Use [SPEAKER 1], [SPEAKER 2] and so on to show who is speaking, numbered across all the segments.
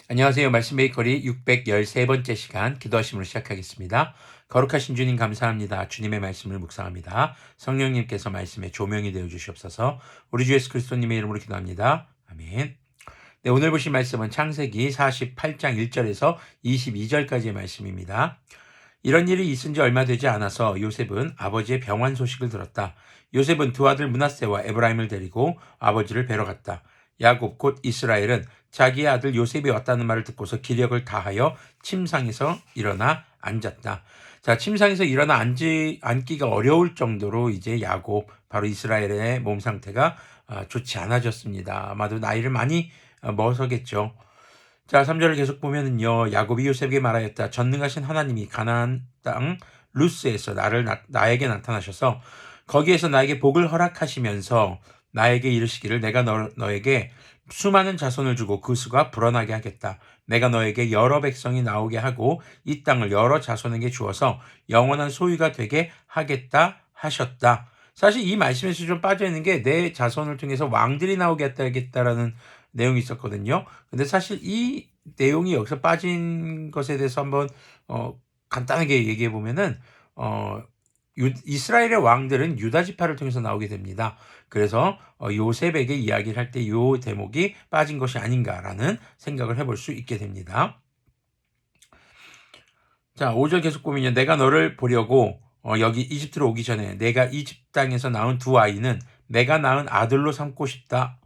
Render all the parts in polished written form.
[SPEAKER 1] 안녕하세요. 말씀 베이커리 613번째 시간 기도하심으로 시작하겠습니다. 거룩하신 주님 감사합니다. 주님의 말씀을 묵상합니다. 성령님께서 말씀의 조명이 되어 주시옵소서. 우리 주 예수 그리스도님의 이름으로 기도합니다. 아멘. 네, 오늘 보신 말씀은 창세기 48장 1절에서 22절까지의 말씀입니다. 이런 일이 있은 지 얼마 되지 않아서 요셉은 아버지의 병환 소식을 들었다. 요셉은 두 아들 므낫세와 에브라임을 데리고 아버지를 뵈러 갔다. 야곱 곧 이스라엘은 자기의 아들 요셉이 왔다는 말을 듣고서 기력을 다하여 침상에서 일어나 앉았다. 자, 침상에서 일어나 앉기가 어려울 정도로 이제 야곱, 바로 이스라엘의 몸 상태가 좋지 않아졌습니다. 아마도 나이를 많이 먹어서겠죠. 자, 3절을 계속 보면은요, 야곱이 요셉에게 말하였다. 전능하신 하나님이 가나안 땅 루스에서 나에게 나타나셔서 거기에서 나에게 복을 허락하시면서 나에게 이르시기를 내가 너에게 수많은 자손을 주고 그 수가 불어나게 하겠다. 내가 너에게 여러 백성이 나오게 하고 이 땅을 여러 자손에게 주어서 영원한 소유가 되게 하겠다 하셨다. 사실 이 말씀에서 좀 빠져있는 게 내 자손을 통해서 왕들이 나오게 하겠다라는 내용이 있었거든요. 근데 사실 이 내용이 여기서 빠진 것에 대해서 한번 간단하게 얘기해 보면은 이스라엘의 왕들은 유다 지파를 통해서 나오게 됩니다. 그래서 요셉에게 이야기를 할 때 이 대목이 빠진 것이 아닌가라는 생각을 해볼 수 있게 됩니다. 자, 5절 계속 보면요. 내가 너를 보려고 여기 이집트로 오기 전에 내가 이집트 땅에서 낳은 두 아이는 내가 낳은 아들로 삼고 싶다.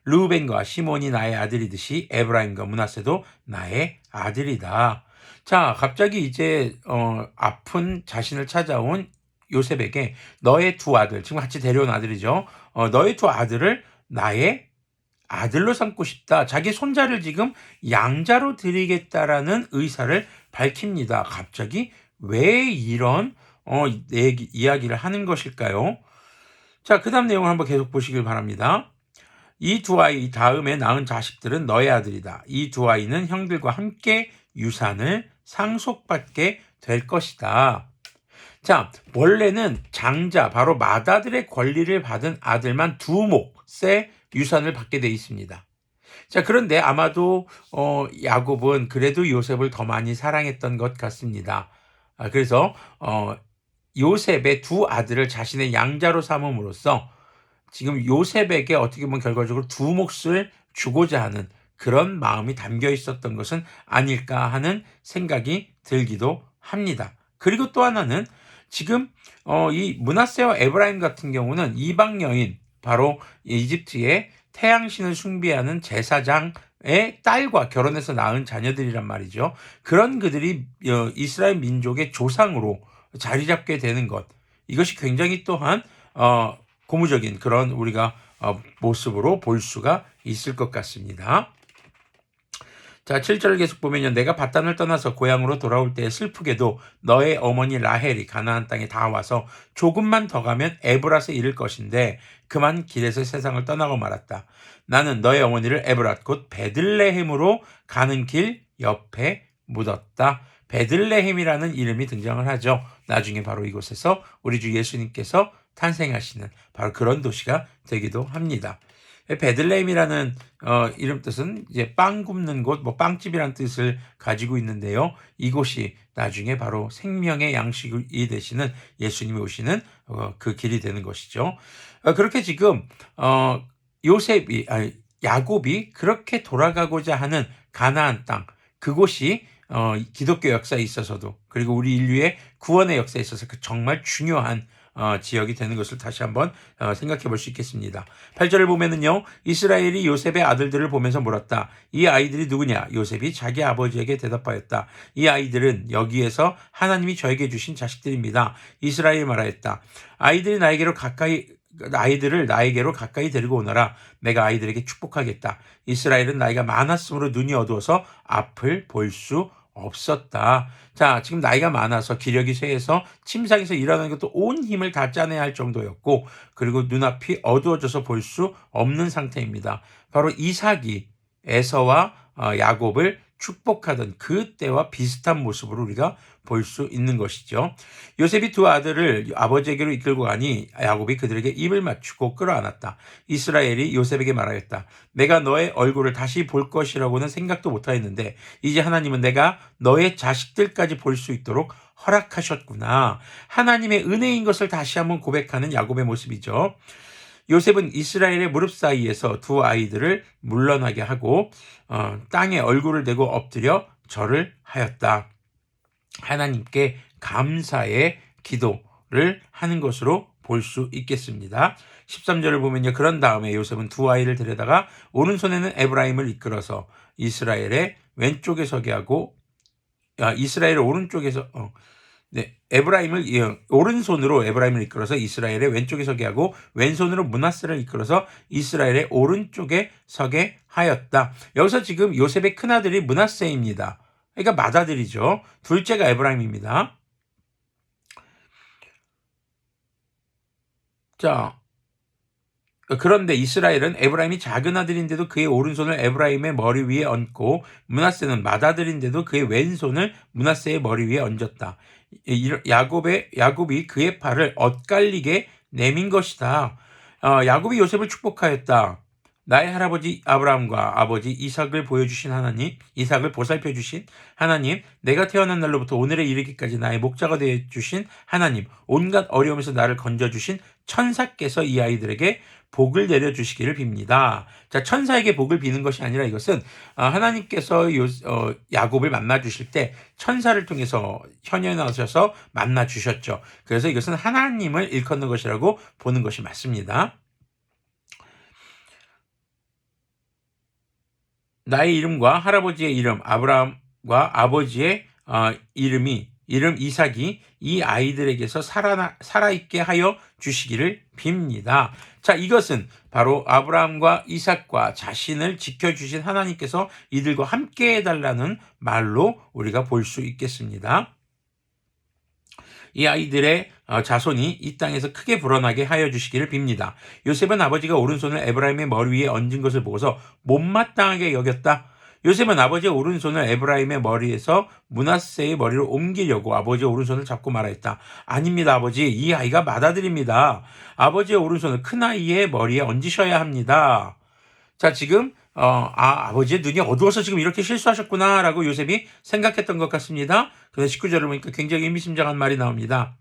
[SPEAKER 1] 르우벤과 시몬이 나의 아들이듯이 에브라임과 므낫세도 나의 아들이다. 자, 갑자기 이제 아픈 자신을 찾아온 요셉에게 너의 두 아들, 지금 같이 데려온 아들이죠. 너의 두 아들을 나의 아들로 삼고 싶다. 자기 손자를 지금 양자로 드리겠다라는 의사를 밝힙니다. 갑자기 왜 이런 이야기를 하는 것일까요? 자, 그 다음 내용을 한번 계속 보시길 바랍니다. 이 두 아이 다음에 낳은 자식들은 너의 아들이다. 이 두 아이는 형들과 함께 유산을 상속받게 될 것이다. 자, 원래는 장자, 바로 맏아들의 권리를 받은 아들만 두 몫의 유산을 받게 돼 있습니다. 자, 그런데 아마도 야곱은 그래도 요셉을 더 많이 사랑했던 것 같습니다. 그래서 요셉의 두 아들을 자신의 양자로 삼음으로써 지금 요셉에게 어떻게 보면 결과적으로 두 몫을 주고자 하는 그런 마음이 담겨 있었던 것은 아닐까 하는 생각이 들기도 합니다. 그리고 또 하나는 지금 이 므낫세와 에브라임 같은 경우는 이방 여인, 바로 이집트의 태양신을 숭배하는 제사장의 딸과 결혼해서 낳은 자녀들이란 말이죠. 그런 그들이 이스라엘 민족의 조상으로 자리 잡게 되는 것, 이것이 굉장히 또한 고무적인 그런 우리가 모습으로 볼 수가 있을 것 같습니다. 자, 7절을 계속 보면요. 내가 바단을 떠나서 고향으로 돌아올 때 슬프게도 너의 어머니 라헬이 가나안 땅에 다 와서 조금만 더 가면 에브랏에 이를 것인데 그만 길에서 세상을 떠나고 말았다. 나는 너의 어머니를 에브랏 곧 베들레헴으로 가는 길 옆에 묻었다. 베들레헴이라는 이름이 등장을 하죠. 나중에 바로 이곳에서 우리 주 예수님께서 탄생하시는 바로 그런 도시가 되기도 합니다. 베들레헴이라는 이름 뜻은 이제 빵 굽는 곳, 빵집이라는 뜻을 가지고 있는데요. 이곳이 나중에 바로 생명의 양식이 되시는 예수님이 오시는 그 길이 되는 것이죠. 그렇게 지금 야곱이 그렇게 돌아가고자 하는 가나안 땅, 그곳이 기독교 역사에 있어서도, 그리고 우리 인류의 구원의 역사에 있어서 정말 중요한 지역이 되는 것을 다시 한번 생각해 볼 수 있겠습니다. 8절을 보면은요, 이스라엘이 요셉의 아들들을 보면서 물었다. 이 아이들이 누구냐? 요셉이 자기 아버지에게 대답하였다. 이 아이들은 여기에서 하나님이 저에게 주신 자식들입니다. 이스라엘이 말하였다. 아이들을 나에게로 가까이 데리고 오너라. 내가 아이들에게 축복하겠다. 이스라엘은 나이가 많았으므로 눈이 어두워서 앞을 볼 수 없었다. 자, 지금 나이가 많아서 기력이 쇠해서 침상에서 일어나는 것도 온 힘을 다 짜내야 할 정도였고, 그리고 눈앞이 어두워져서 볼 수 없는 상태입니다. 바로 이삭이 에서와 야곱을 축복하던 그 때와 비슷한 모습으로 우리가 볼 수 있는 것이죠. 요셉이 두 아들을 아버지에게로 이끌고 가니 야곱이 그들에게 입을 맞추고 끌어안았다. 이스라엘이 요셉에게 말하였다. 내가 너의 얼굴을 다시 볼 것이라고는 생각도 못하였는데 이제 하나님은 내가 너의 자식들까지 볼 수 있도록 허락하셨구나. 하나님의 은혜인 것을 다시 한번 고백하는 야곱의 모습이죠. 요셉은 이스라엘의 무릎 사이에서 두 아이들을 물러나게 하고 땅에 얼굴을 대고 엎드려 절을 하였다. 하나님께 감사의 기도를 하는 것으로 볼 수 있겠습니다. 13절을 보면요. 그런 다음에 요셉은 두 아이를 데려다가 오른손에는 에브라임을 이끌어서 이스라엘의 왼쪽에 서게 하고 이스라엘의 오른쪽에서 에브라임을 오른손으로 에브라임을 이끌어서 이스라엘의 왼쪽에 서게 하고 왼손으로 므낫세를 이끌어서 이스라엘의 오른쪽에 서게 하였다. 여기서 지금 요셉의 큰아들이 므낫세입니다. 그러니까 맏아들이죠. 둘째가 에브라임입니다. 자, 그런데 이스라엘은 에브라임이 작은 아들인데도 그의 오른손을 에브라임의 머리 위에 얹고 므낫세는 맏아들인데도 그의 왼손을 므낫세의 머리 위에 얹었다. 야곱이 그의 팔을 엇갈리게 내민 것이다. 야곱이 요셉을 축복하였다. 나의 할아버지 아브라함과 아버지 이삭을 보여주신 하나님, 이삭을 보살펴 주신 하나님, 내가 태어난 날로부터 오늘에 이르기까지 나의 목자가 되어 주신 하나님, 온갖 어려움에서 나를 건져 주신 천사께서 이 아이들에게 복을 내려 주시기를 빕니다. 자, 천사에게 복을 비는 것이 아니라 이것은 하나님께서 야곱을 만나 주실 때 천사를 통해서 현현하셔서 만나 주셨죠. 그래서 이것은 하나님을 일컫는 것이라고 보는 것이 맞습니다. 나의 이름과 할아버지의 이름 아브라함과 아버지의 이름 이삭이 이 아이들에게서 살아있게 하여 주시기를 빕니다. 자, 이것은 바로 아브라함과 이삭과 자신을 지켜주신 하나님께서 이들과 함께 해달라는 말로 우리가 볼 수 있겠습니다. 이 아이들의 자손이 이 땅에서 크게 불어나게 하여 주시기를 빕니다. 요셉은 아버지가 오른손을 에브라임의 머리 위에 얹은 것을 보고서 못마땅하게 여겼다. 요셉은 아버지의 오른손을 에브라임의 머리에서 므낫세의 머리로 옮기려고 아버지의 오른손을 잡고 말하였다. 아닙니다, 아버지. 이 아이가 맏아들입니다. 아버지의 오른손을 큰아이의 머리에 얹으셔야 합니다. 자, 지금 아버지의 눈이 어두워서 지금 이렇게 실수하셨구나 라고 요셉이 생각했던 것 같습니다. 그런데 19절을 보니까 굉장히 의미심장한 말이 나옵니다.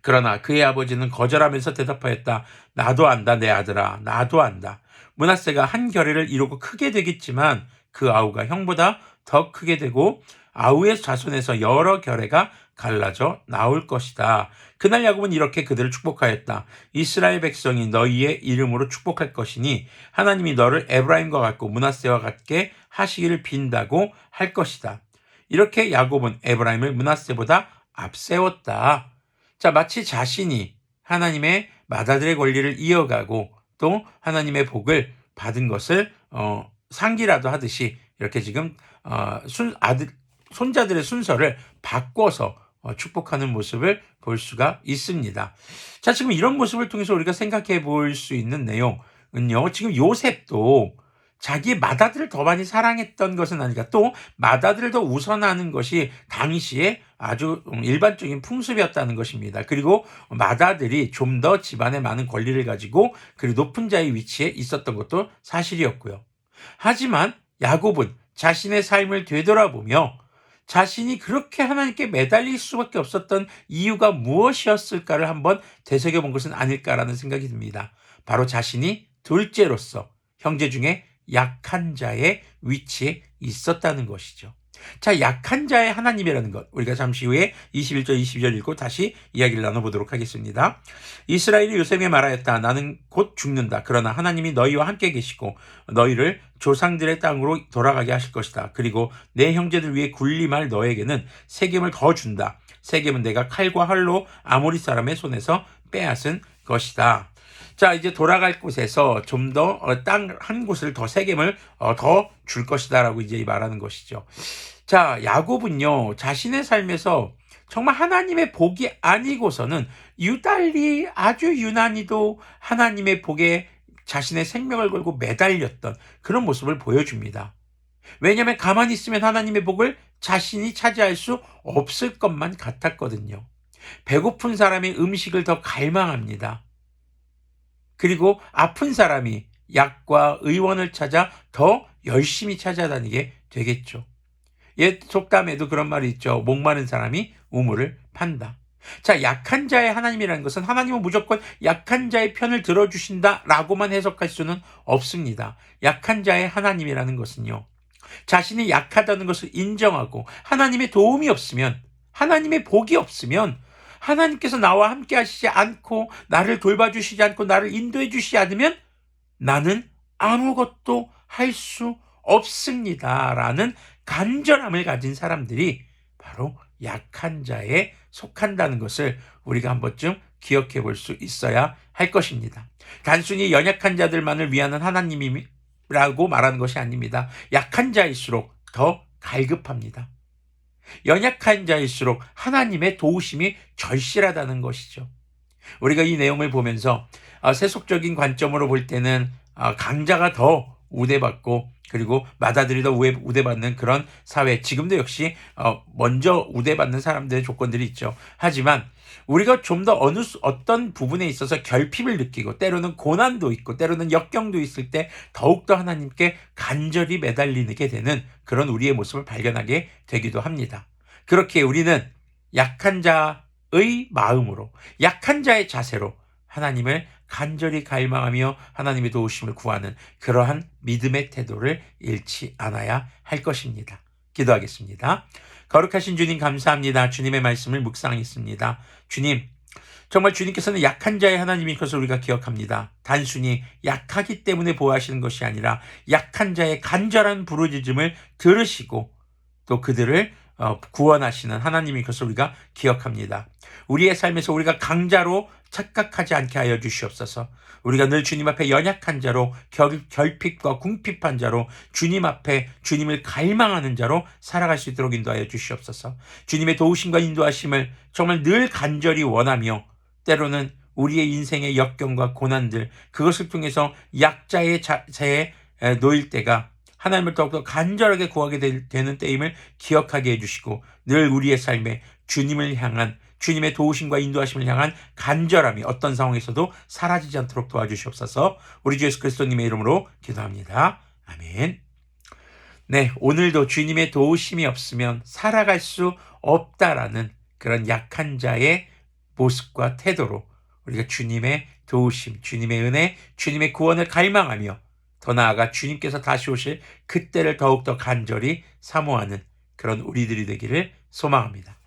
[SPEAKER 1] 그러나 그의 아버지는 거절하면서 대답하였다. 나도 안다, 내 아들아. 나도 안다. 므낫세가 한 결의를 이루고 크게 되겠지만 그 아우가 형보다 더 크게 되고 아우의 자손에서 여러 결의가 갈라져 나올 것이다. 그날 야곱은 이렇게 그들을 축복하였다. 이스라엘 백성이 너희의 이름으로 축복할 것이니 하나님이 너를 에브라임과 같고 므낫세와 같게 하시기를 빈다고 할 것이다. 이렇게 야곱은 에브라임을 므낫세보다 앞세웠다. 자, 마치 자신이 하나님의 맏아들의 권리를 이어가고 또 하나님의 복을 받은 것을 상기라도 하듯이 이렇게 지금 손자들의 순서를 바꿔서 축복하는 모습을 볼 수가 있습니다. 자, 지금 이런 모습을 통해서 우리가 생각해 볼 수 있는 내용은요. 지금 요셉도 자기의 맏아들을 더 많이 사랑했던 것은 아니까 또 맏아들을 더 우선하는 것이 당시에 아주 일반적인 풍습이었다는 것입니다. 그리고 맏아들이 좀 더 집안에 많은 권리를 가지고 그리고 높은 자의 위치에 있었던 것도 사실이었고요. 하지만 야곱은 자신의 삶을 되돌아보며 자신이 그렇게 하나님께 매달릴 수밖에 없었던 이유가 무엇이었을까를 한번 되새겨본 것은 아닐까라는 생각이 듭니다. 바로 자신이 둘째로서 형제 중에 약한 자의 위치에 있었다는 것이죠. 자, 약한 자의 하나님이라는 것 우리가 잠시 후에 21절 22절 읽고 다시 이야기를 나눠보도록 하겠습니다. 이스라엘이 요셉에게 말하였다. 나는 곧 죽는다. 그러나 하나님이 너희와 함께 계시고 너희를 조상들의 땅으로 돌아가게 하실 것이다. 그리고 내 형제들 위에 군림할 너에게는 세겜을 더 준다. 세겜은 내가 칼과 활로 아모리 사람의 손에서 빼앗은 것이다. 자, 이제 돌아갈 곳에서 좀 더 땅 한 곳을 더 세겜을 더 줄 것이다라고 이제 말하는 것이죠. 자, 야곱은요 자신의 삶에서 정말 하나님의 복이 아니고서는 유달리 아주 유난히도 하나님의 복에 자신의 생명을 걸고 매달렸던 그런 모습을 보여줍니다. 왜냐하면 가만히 있으면 하나님의 복을 자신이 차지할 수 없을 것만 같았거든요. 배고픈 사람이 음식을 더 갈망합니다. 그리고 아픈 사람이 약과 의원을 찾아 더 열심히 찾아다니게 되겠죠. 옛 속담에도 그런 말이 있죠. 목마른 사람이 우물을 판다. 자, 약한 자의 하나님이라는 것은 하나님은 무조건 약한 자의 편을 들어주신다라고만 해석할 수는 없습니다. 약한 자의 하나님이라는 것은요, 자신이 약하다는 것을 인정하고 하나님의 도움이 없으면, 하나님의 복이 없으면, 하나님께서 나와 함께 하시지 않고 나를 돌봐주시지 않고 나를 인도해 주시지 않으면 나는 아무것도 할 수 없습니다라는 간절함을 가진 사람들이 바로 약한 자에 속한다는 것을 우리가 한 번쯤 기억해 볼 수 있어야 할 것입니다. 단순히 연약한 자들만을 위하는 하나님이라고 말하는 것이 아닙니다. 약한 자일수록 더 갈급합니다. 연약한 자일수록 하나님의 도우심이 절실하다는 것이죠. 우리가 이 내용을 보면서 세속적인 관점으로 볼 때는 강자가 더 우대받고 그리고 맏아들이 더 우대받는 그런 사회, 지금도 역시 먼저 우대받는 사람들의 조건들이 있죠. 하지만 우리가 좀 더 어떤 부분에 있어서 결핍을 느끼고 때로는 고난도 있고 때로는 역경도 있을 때 더욱더 하나님께 간절히 매달리게 되는 그런 우리의 모습을 발견하게 되기도 합니다. 그렇게 우리는 약한 자의 마음으로, 약한 자의 자세로 하나님을 간절히 갈망하며 하나님의 도우심을 구하는 그러한 믿음의 태도를 잃지 않아야 할 것입니다. 기도하겠습니다. 거룩하신 주님 감사합니다. 주님의 말씀을 묵상했습니다. 주님, 정말 주님께서는 약한 자의 하나님인 것을 우리가 기억합니다. 단순히 약하기 때문에 보호하시는 것이 아니라 약한 자의 간절한 부르짖음을 들으시고 또 그들을 구원하시는 하나님인 것을 우리가 기억합니다. 우리의 삶에서 우리가 강자로 착각하지 않게 하여 주시옵소서. 우리가 늘 주님 앞에 연약한 자로 결핍과 궁핍한 자로 주님 앞에 주님을 갈망하는 자로 살아갈 수 있도록 인도하여 주시옵소서. 주님의 도우심과 인도하심을 정말 늘 간절히 원하며 때로는 우리의 인생의 역경과 고난들, 그것을 통해서 약자의 자세에 놓일 때가 하나님을 더욱더 간절하게 구하게 되는 때임을 기억하게 해주시고 늘 우리의 삶에 주님을 향한, 주님의 도우심과 인도하심을 향한 간절함이 어떤 상황에서도 사라지지 않도록 도와주시옵소서. 우리 주 예수 그리스도님의 이름으로 기도합니다. 아멘. 네, 오늘도 주님의 도우심이 없으면 살아갈 수 없다라는 그런 약한 자의 모습과 태도로 우리가 주님의 도우심, 주님의 은혜, 주님의 구원을 갈망하며 더 나아가 주님께서 다시 오실 그때를 더욱더 간절히 사모하는 그런 우리들이 되기를 소망합니다.